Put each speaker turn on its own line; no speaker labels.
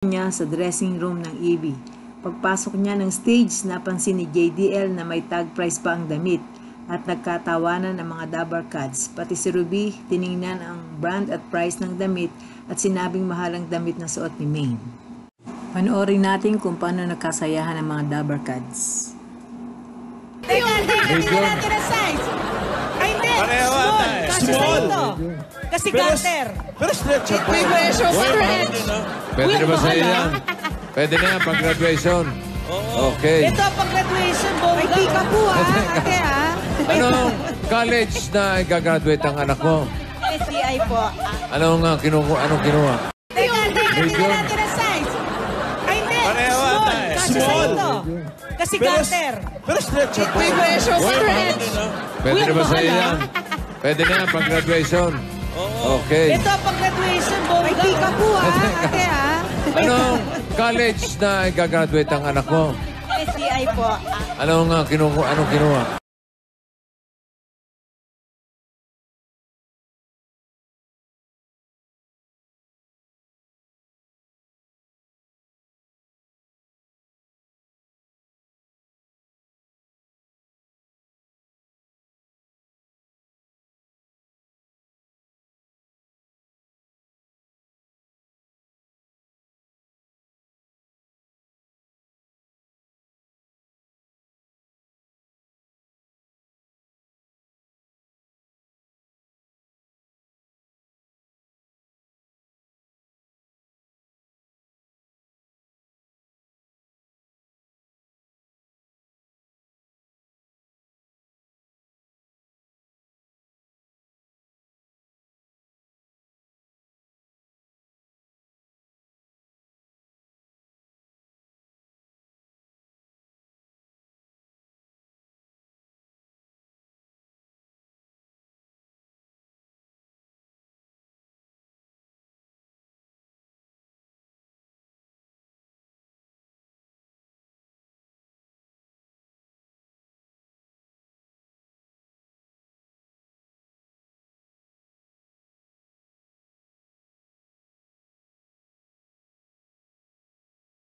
niya sa dressing room ng EB. Pagpasok niya ng stage, napansin ni JDL na may tag price pa ang damit at nagkatawanan ang mga Dabber Cats. Pati si Ruby, tiningnan ang brand at price ng damit at sinabing mahal ang damit na suot ni Maine. Panoorin natin kung paano nagkasayahan ang mga Dabber Cats.
Tingnan natin ang size. Ay, hindi. Small. Kasi garter.
Pero stretch up.
May pressure stretch.
Pwede na ba sa yan? Pwede na yan, pag-graduation. Okay.
Ito, pag-graduation, bongga. May tika po, ha? Ate, ha?
Anong college na igagraduate ang anak mo?
SCI po.
Anong kinuha?
Tingnan natin ang size. Ay, hindi. Small. Kasi garter.
Pero stretch up.
May pressure stretch.
Pwede na ba sa yan? Pwede na yan, pag-graduation. Okay.
Ito, pag-graduation, bongga. May tika po, ha? Ate, ha?
Anong college na igagraduate ang anak mo?
SCI po.
Anong kinuha?